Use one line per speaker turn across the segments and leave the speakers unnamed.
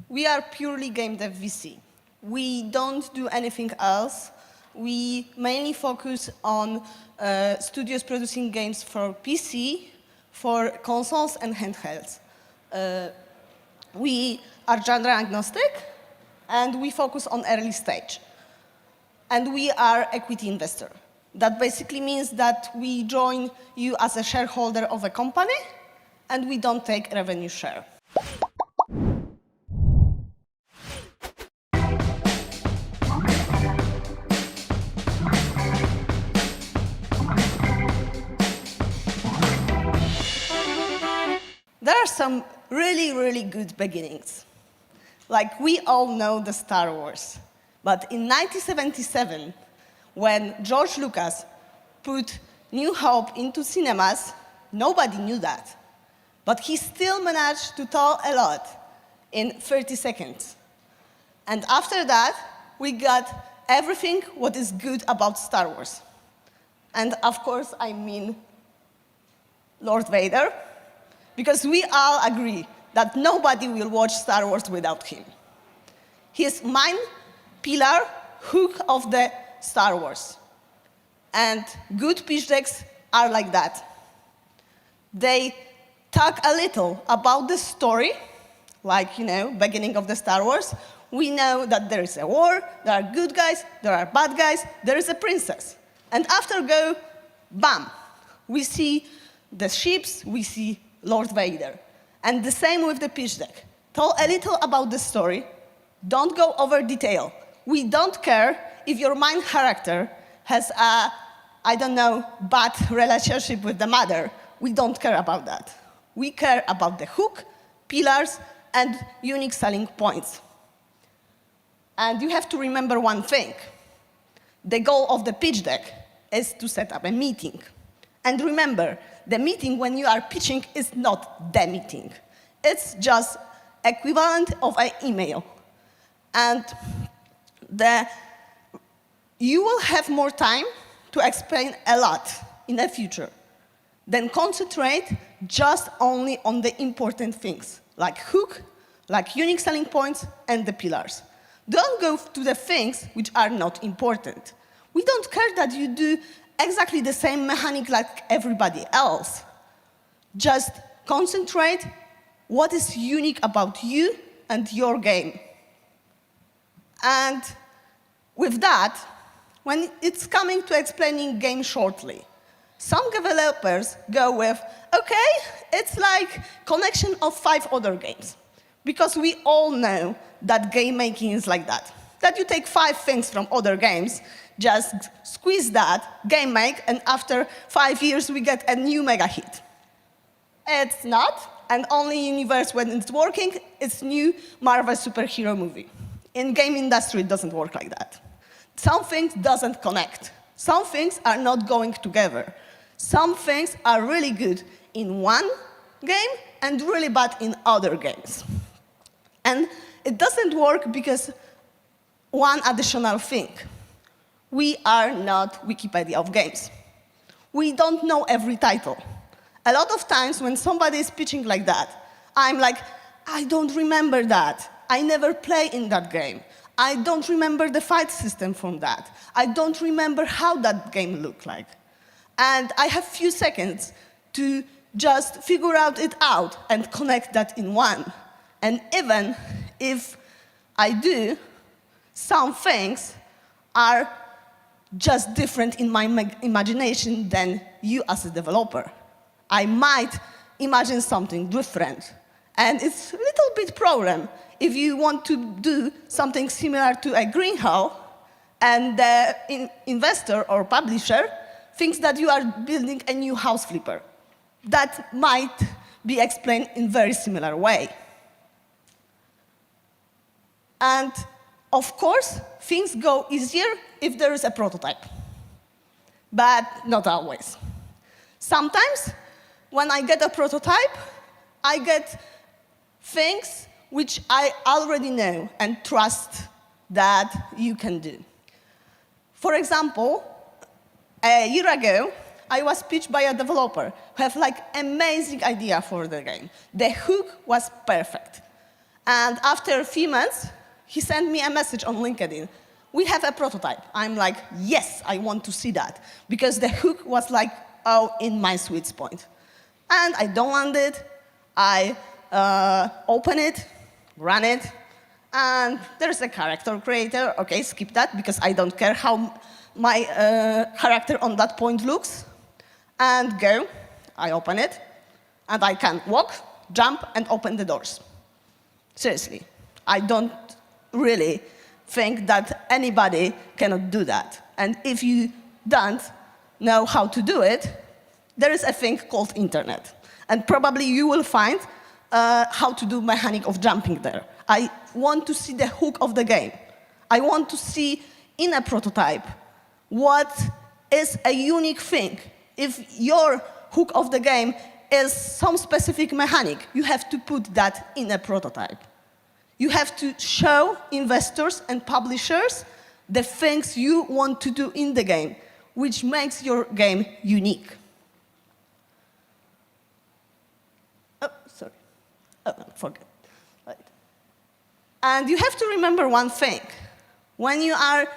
We are purely game dev VC. We don't do anything else. We mainly focus on studios producing games for PC, for consoles and handhelds. We are genre agnostic, and we focus on early stage. And we are equity investor. That basically means that we join you as a shareholder of a company, and we don't take revenue share. There are some really, really good beginnings. Like, we all know the Star Wars. But in 1977, when George Lucas put New Hope into cinemas, nobody knew that. But he still managed to tell a lot in 30 seconds. And after that, we got everything what is good about Star Wars. And of course, I mean Lord Vader, because we all agree that nobody will watch Star Wars without him. He is main pillar, hook of the Star Wars. And good pitch decks are like that. They talk a little about the story, like, beginning of the Star Wars. We know that there is a war, there are good guys, there are bad guys, there is a princess. And after go, bam, we see the ships, we see Lord Vader. And the same with the pitch deck. Tell a little about the story, don't go over detail. We don't care if your main character has a, bad relationship with the mother. We don't care about that. We care about the hook, pillars, and unique selling points. And you have to remember one thing. The goal of the pitch deck is to set up a meeting. And remember, the meeting when you are pitching is not the meeting. It's just equivalent of an email. And you will have more time to explain a lot in the future. Then concentrate just only on the important things, like hook, like unique selling points, and the pillars. Don't go to the things which are not important. We don't care that you do exactly the same mechanic like everybody else. Just concentrate what is unique about you and your game. And with that, when it's coming to explaining game shortly, some developers go with, okay, it's like connection of 5 other games. Because we all know that game making is like that. That you take 5 things from other games, just squeeze that, game make, and after 5 years we get a new mega hit. It's not, and only universe when it's working, it's new Marvel superhero movie. In game industry, it doesn't work like that. Some things doesn't connect. Some things are not going together. Some things are really good in one game and really bad in other games. And it doesn't work because one additional thing. We are not Wikipedia of games. We don't know every title. A lot of times when somebody is pitching like that, I'm like, I don't remember that. I never play in that game. I don't remember the fight system from that. I don't remember how that game looked like. And I have few seconds to just figure it out and connect that in one. And even if I do, some things are just different in my imagination than you as a developer. I might imagine something different. And it's a little bit problem if you want to do something similar to a green hull and the investor or publisher thinks that you are building a new house flipper. That might be explained in a very similar way. And of course, things go easier if there is a prototype, but not always. Sometimes, when I get a prototype, I get things which I already know and trust that you can do. For example, a year ago, I was pitched by a developer who had like amazing idea for the game. The hook was perfect. And after a few months, he sent me a message on LinkedIn. We have a prototype. I'm like, yes, I want to see that. Because the hook was like, oh, in my sweet spot. And I download it, I open it, run it, and there's a character creator. Okay, skip that, because I don't care how my character on that point looks. And go, I open it, and I can walk, jump, and open the doors. Seriously, I don't really think that anybody cannot do that. And if you don't know how to do it, there is a thing called internet. And probably you will find how to do mechanic of jumping there. I want to see the hook of the game. I want to see in a prototype what is a unique thing. If your hook of the game is some specific mechanic, you have to put that in a prototype. You have to show investors and publishers the things you want to do in the game, which makes your game unique. Oh, sorry. Oh, forget. Right. And you have to remember one thing. When you are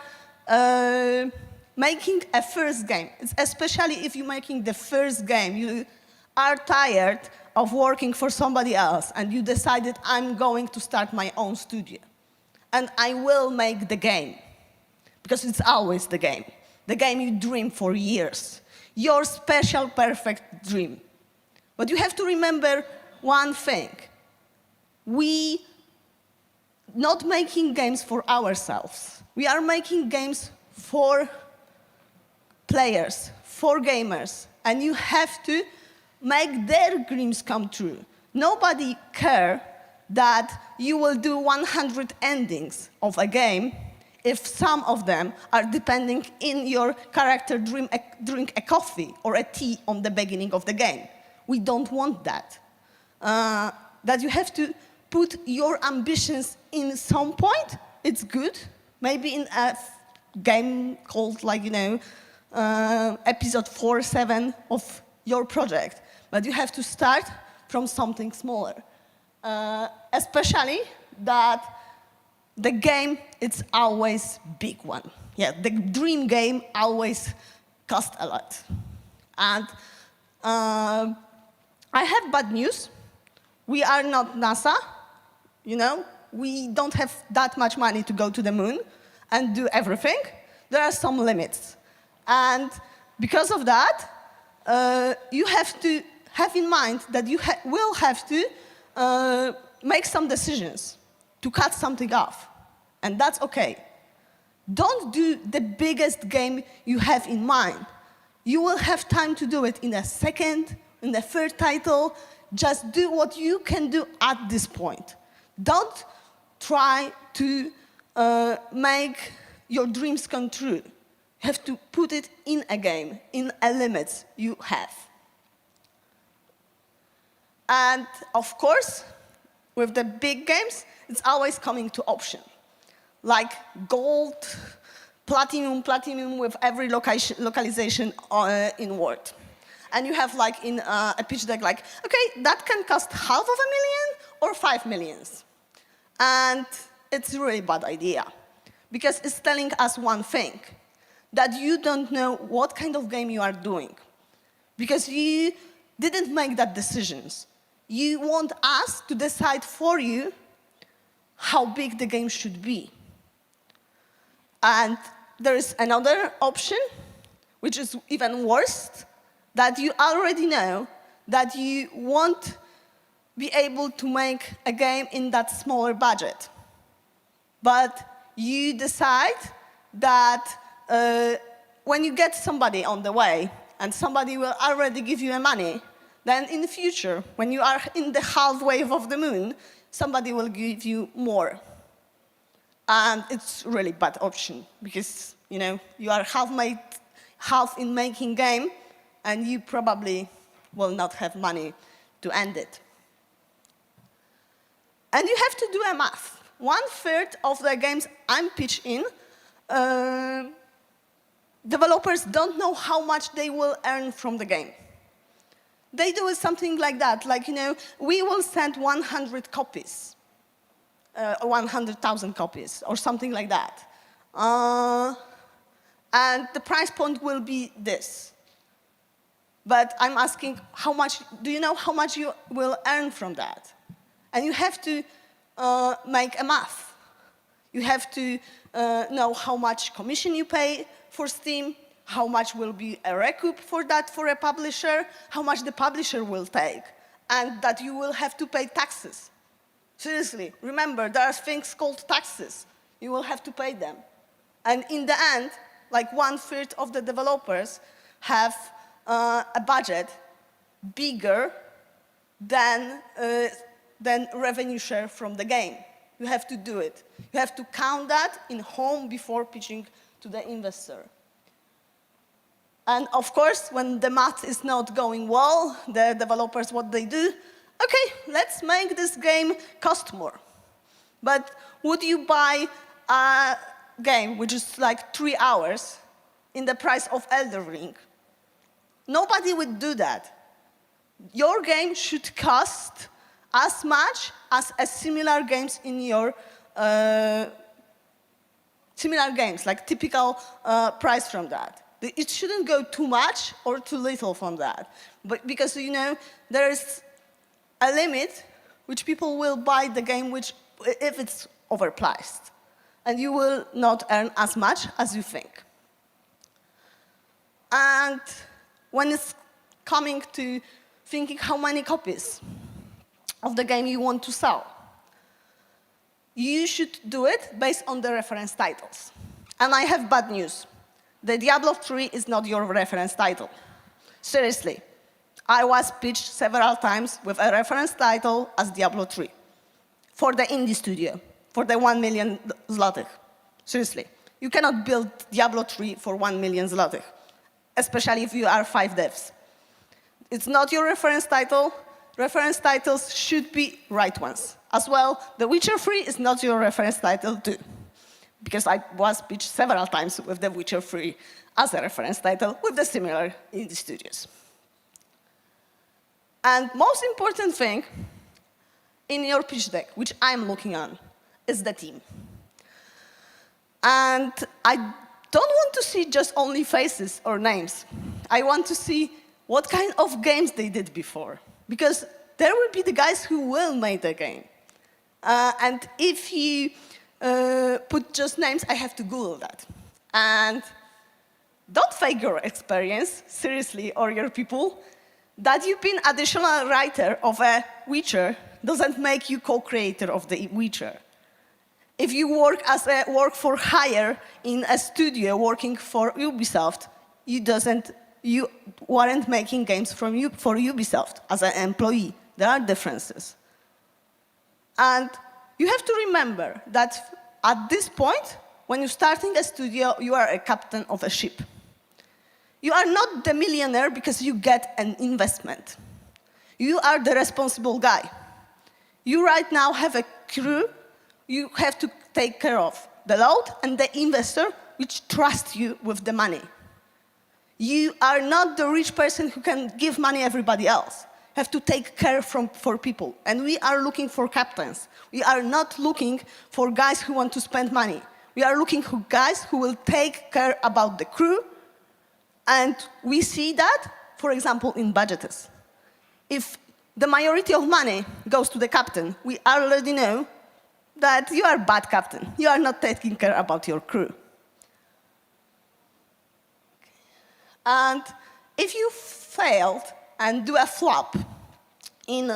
making a first game, especially if you're making the first game, you are tired of working for somebody else, and you decided, I'm going to start my own studio. And I will make the game. Because it's always the game you dream for years. Your special, perfect dream. But you have to remember one thing. We not making games for ourselves. We are making games for players, for gamers. And you have to make their dreams come true. Nobody cares that you will do 100 endings of a game if some of them are depending in your character drink a coffee or a tea on the beginning of the game. We don't want that. That you have to put your ambitions in some point, it's good. Maybe in a game called, like, episode 4, 7 of your project. But you have to start from something smaller. Especially that the game, it's always big one. Yeah, the dream game always costs a lot. And I have bad news. We are not NASA, We don't have that much money to go to the moon and do everything. There are some limits. And because of that, you have to have in mind that you will have to make some decisions to cut something off. And that's okay. Don't do the biggest game you have in mind. You will have time to do it in a second, in the third title. Just do what you can do at this point. Don't try to make your dreams come true. You have to put it in a game, in a limit you have. And of course, with the big games, it's always coming to option. Like gold, platinum with every localization in Word. And you have like in a pitch deck like, okay, that can cost $500,000 or 5 million. And it's a really bad idea. Because it's telling us one thing, that you don't know what kind of game you are doing. Because you didn't make that decisions. You want us to decide for you how big the game should be. And there is another option, which is even worse, that you already know that you won't be able to make a game in that smaller budget. But you decide that when you get somebody on the way, and somebody will already give you money, then in the future, when you are in the halfway of the moon, somebody will give you more. And it's really bad option, because you are half in making game, and you probably will not have money to end it. And you have to do a math. 1/3 of the games I'm pitched in, developers don't know how much they will earn from the game. They do something like that, like, we will send 100 copies. 100,000 copies or something like that. And the price point will be this. But I'm asking, how much, do you know how much you will earn from that? And you have to make a math. You have to know how much commission you pay for Steam, how much will be a recoup for that for a publisher, how much the publisher will take, and that you will have to pay taxes. Seriously, remember, there are things called taxes. You will have to pay them. And in the end, like 1/3 of the developers have a budget bigger than revenue share from the game. You have to do it. You have to count that in home before pitching to the investor. And of course, when the math is not going well, the developers, what they do, okay, let's make this game cost more. But would you buy a game which is like 3 hours in the price of Elden Ring? Nobody would do that. Your game should cost as much as a similar games in your similar games, like typical price from that. It shouldn't go too much or too little from that. But because, you know, there is a limit which people will buy the game which, if it's overpriced. And you will not earn as much as you think. And when it's coming to thinking how many copies of the game you want to sell, you should do it based on the reference titles. And I have bad news. The Diablo 3 is not your reference title. Seriously. I was pitched several times with a reference title as Diablo 3 for the indie studio, for the 1 million zlotych. Seriously. You cannot build Diablo 3 for 1 million zlotych, especially if you are 5 devs. It's not your reference title. Reference titles should be right ones. As well, The Witcher 3 is not your reference title too, because I was pitched several times with The Witcher 3 as a reference title with the similar indie studios. And most important thing in your pitch deck, which I'm looking on, is the team. And I don't want to see just only faces or names. I want to see what kind of games they did before. Because there will be the guys who will make the game. And if you put just names, I have to Google that. And don't fake your experience, seriously, or your people. That you've been additional writer of a Witcher doesn't make you co-creator of the Witcher. If you work as a work for hire in a studio working for Ubisoft, you weren't making games for Ubisoft as an employee. There are differences. And you have to remember that at this point, when you're starting a studio, you are a captain of a ship. You are not the millionaire because you get an investment. You are the responsible guy. You right now have a crew you have to take care of, the load and the investor which trusts you with the money. You are not the rich person who can give money everybody else. You have to take care for people. And we are looking for captains. We are not looking for guys who want to spend money. We are looking for guys who will take care about the crew. And we see that, for example, in budgets. If the majority of money goes to the captain, we already know that you are a bad captain. You are not taking care about your crew. And if you failed and do a flop in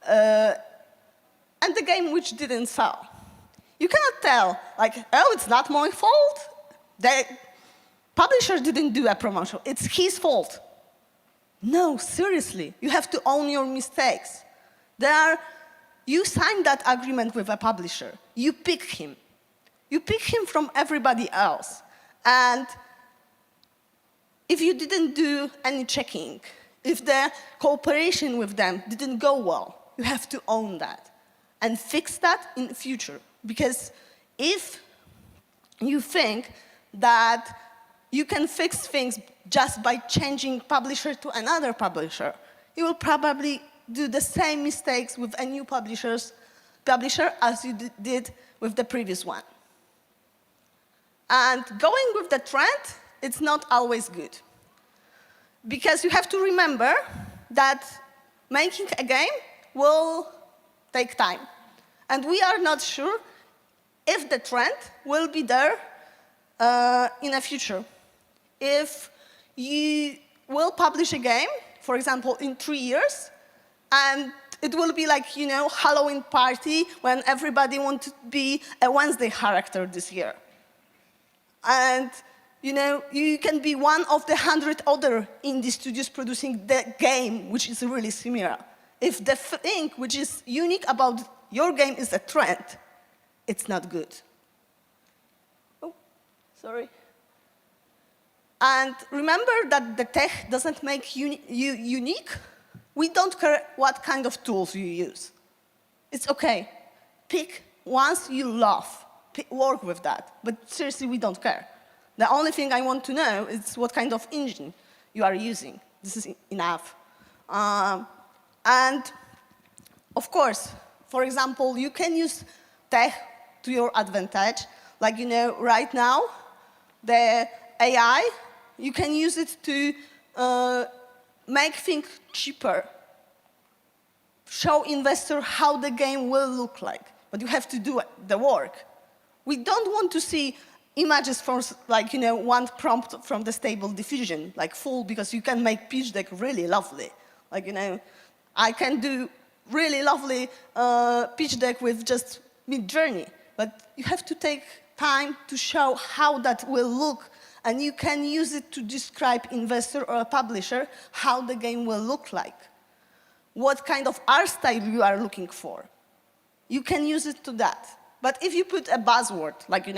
and the game which didn't sell, you cannot tell, like, oh, it's not my fault. The publisher didn't do a promotion. It's his fault. No, seriously. You have to own your mistakes. You signed that agreement with a publisher. You pick him. You pick him from everybody else. And if you didn't do any checking, if the cooperation with them didn't go well, you have to own that and fix that in the future. Because if you think that you can fix things just by changing publisher to another publisher, you will probably do the same mistakes with a new publishers publisher as you did with the previous one. And going with the trend, it's not always good. Because you have to remember that making a game will take time. And we are not sure if the trend will be there in the future. If you will publish a game, for example, in 3 years, and it will be like, Halloween party when everybody wants to be a Wednesday character this year. And, you can be one of the 100 other indie studios producing the game, which is really similar. If the thing which is unique about your game is a trend, it's not good. Oh, sorry. And remember that the tech doesn't make you unique. We don't care what kind of tools you use. It's OK. Pick ones you love. Work with that. But seriously, we don't care. The only thing I want to know is what kind of engine you are using. This is enough. And of course, for example, you can use tech to your advantage. Like, right now, the AI, you can use it to make things cheaper, show investors how the game will look like. But you have to do the work. We don't want to see images from, like, one prompt from the Stable Diffusion, like full, because you can make pitch deck really lovely. Like, I can do really lovely pitch deck with just Midjourney. But you have to take time to show how that will look, and you can use it to describe investor or a publisher how the game will look like, what kind of art style you are looking for. You can use it to that. But if you put a buzzword, like,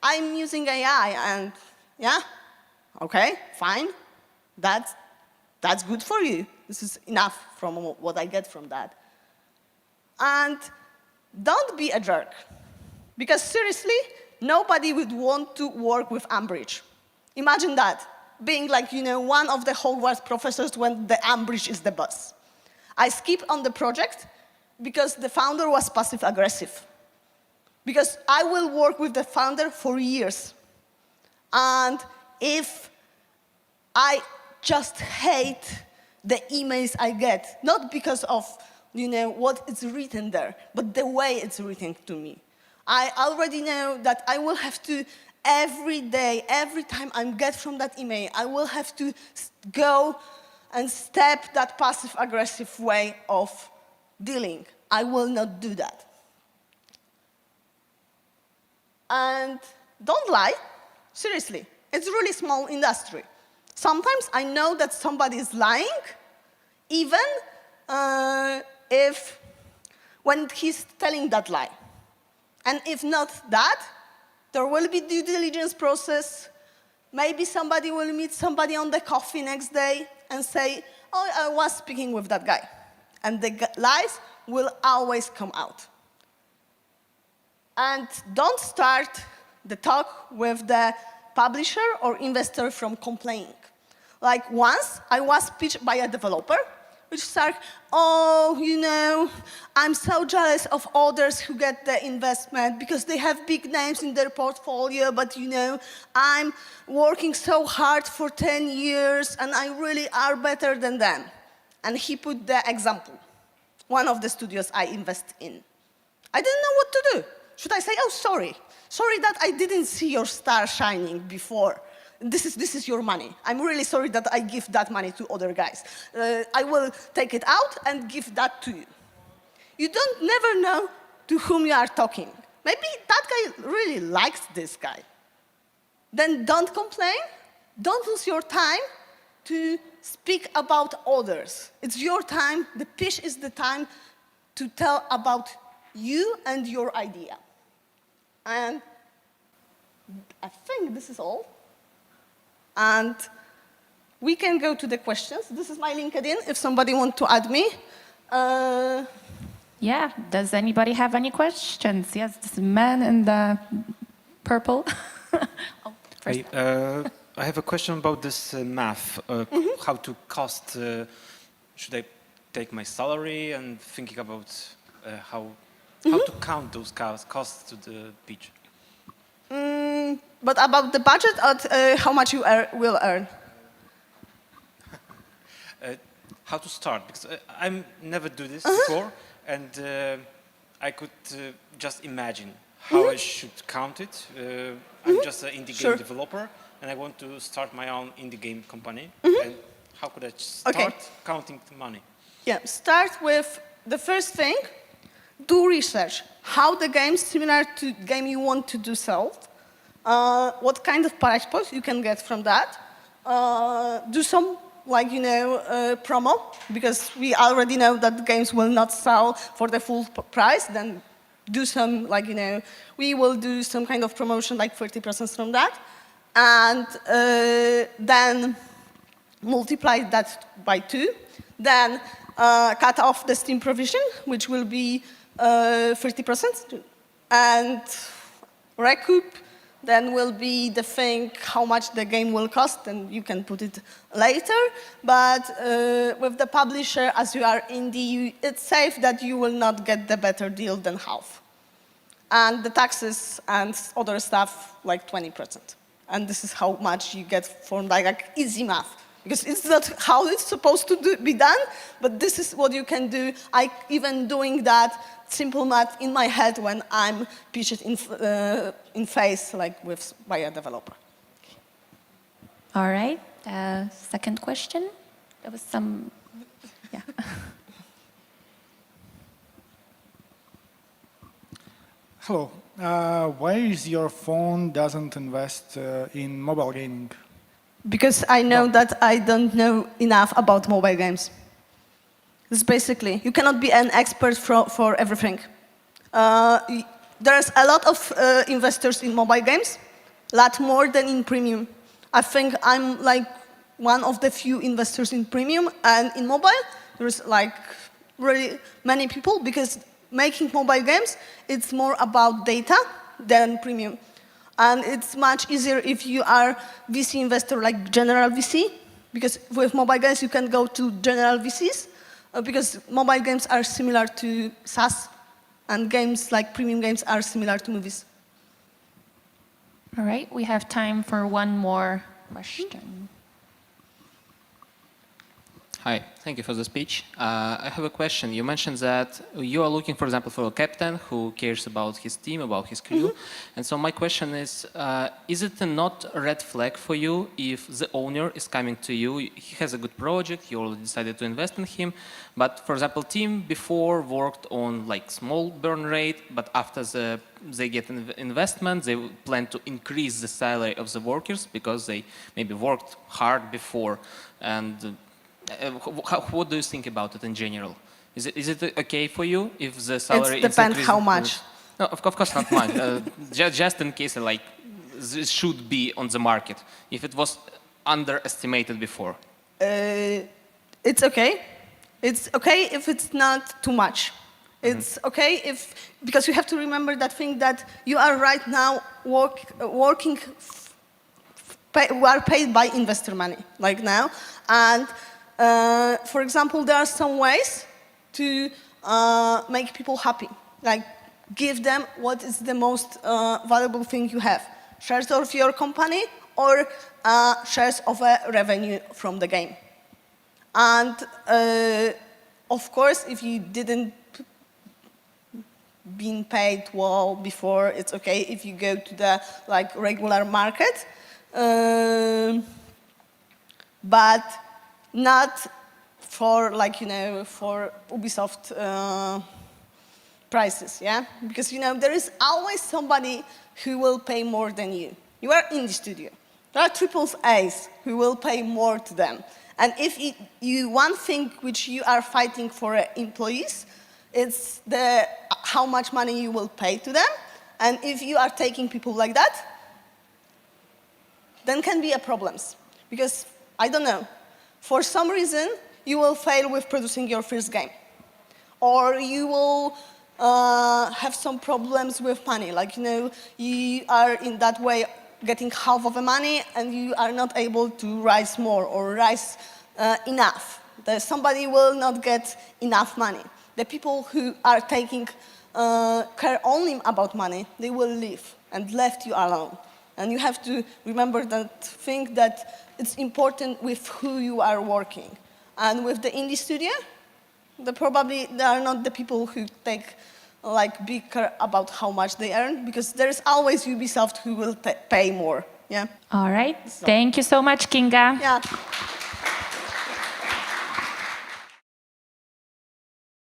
I'm using AI, and yeah, OK, fine, that's good for you. This is enough from what I get from that. And don't be a jerk. Because seriously, nobody would want to work with Ambridge. Imagine that, being like, one of the Hogwarts professors when the Ambridge is the boss. I skipped on the project because the founder was passive-aggressive. Because I will work with the founder for years. And if I just hate the emails I get, not because of what is written there, but the way it's written to me. I already know that I will have to, every day, every time I get from that email, I will have to go and step that passive-aggressive way of dealing. I will not do that. And don't lie. Seriously, it's a really small industry. Sometimes I know that somebody is lying, even when he's telling that lie. And if not that, there will be due diligence process. Maybe somebody will meet somebody on the coffee next day and say, oh, I was speaking with that guy. And the lies will always come out. And don't start the talk with the publisher or investor from complaining. Like once, I was pitched by a developer, which started, oh, I'm so jealous of others who get the investment because they have big names in their portfolio, but, I'm working so hard for 10 years, and I really are better than them. And he put the example, one of the studios I invest in. I didn't know what to do. Should I say, oh, sorry. Sorry that I didn't see your star shining before. This is your money. I'm really sorry that I give that money to other guys. I will take it out and give that to you. You don't never know to whom you are talking. Maybe that guy really likes this guy. Then don't complain. Don't lose your time to speak about others. It's your time. The pitch is the time to tell about you and your idea. And I think this is all. And we can go to the questions. This is my LinkedIn, if somebody wants to add me.
Yeah, does anybody have any questions? Yes, this man in the purple. Oh, first.
I have a question about this math, how to cost. Should I take my salary and thinking about how How to count those costs to the pitch?
But about the budget, how much you will earn?
How to start? Because I never do this before, and I could just imagine how I should count it. I'm just an indie game developer, and I want to start my own indie game company. And how could I start counting the money?
Yeah, start with the first thing. Do research. How the game is similar to the game you want to do sold. What kind of price points you can get from that. Do some, promo, because we already know that games will not sell for the full price. Then do some, we will do some kind of promotion, like 30% from that. And then multiply that by 2. Then cut off the Steam provision, which will be 30%, and recoup then will be the thing how much the game will cost, and you can put it later. But with the publisher, as you are indie, it's safe that you will not get the better deal than half. And the taxes and other stuff, like 20%. And this is how much you get from like easy math. Because it's not how it's supposed to be done, but this is what you can do. I even doing that simple math in my head when I'm pitched in face, by a developer.
All right. Second question. There was some. Yeah.
Hello. Why is your phone doesn't invest in mobile gaming?
Because I know that I don't know enough about mobile games. It's basically, you cannot be an expert for everything. There's a lot of investors in mobile games, a lot more than in premium. I think I'm like one of the few investors in premium, and in mobile, there's like really many people, because making mobile games, it's more about data than premium. And it's much easier if you are VC investor, like general VC, because with mobile games you can go to general VCs, because mobile games are similar to SaaS, and games like premium games are similar to movies.
All right. We have time for one more question.
Hi, thank you for the speech. I have a question. You mentioned that you are looking, for example, for a captain who cares about his team, about his crew. And so my question is it not a red flag for you if the owner is coming to you, he has a good project, you already decided to invest in him, but, for example, team before worked on small burn rate, but after they get investment, they plan to increase the salary of the workers because they maybe worked hard before. And what do you think about it in general? Is it okay for you if the salary is
depends how much.
No, of course not much. Just in case this should be on the market. If it was underestimated before.
It's okay. It's okay if it's not too much. It's okay because you have to remember that thing that you are right now working, we are paid by investor money, like now. And for example, there are some ways to make people happy. Like give them what is the most valuable thing you have. Shares of your company or shares of a revenue from the game. And of course, if you didn't been paid well before, it's okay if you go to the regular market. But not for for Ubisoft prices, yeah? Because there is always somebody who will pay more than you. You are indie studio. There are triples A's who will pay more to them. And if one thing which you are fighting for employees, it's how much money you will pay to them. And if you are taking people like that, then can be a problems. Because, I don't know, for some reason, you will fail with producing your first game. Or you will have some problems with money. You are in that way getting half of the money and you are not able to rise more or rise enough. Somebody will not get enough money. The people who are taking care only about money, they will leave and left you alone. And you have to remember that thing that it's important with who you are working. And with the indie studio, they are not the people who take like big care about how much they earn, because there is always Ubisoft who will pay more. Yeah.
All right. Thank you so much, Kinga.
Yeah.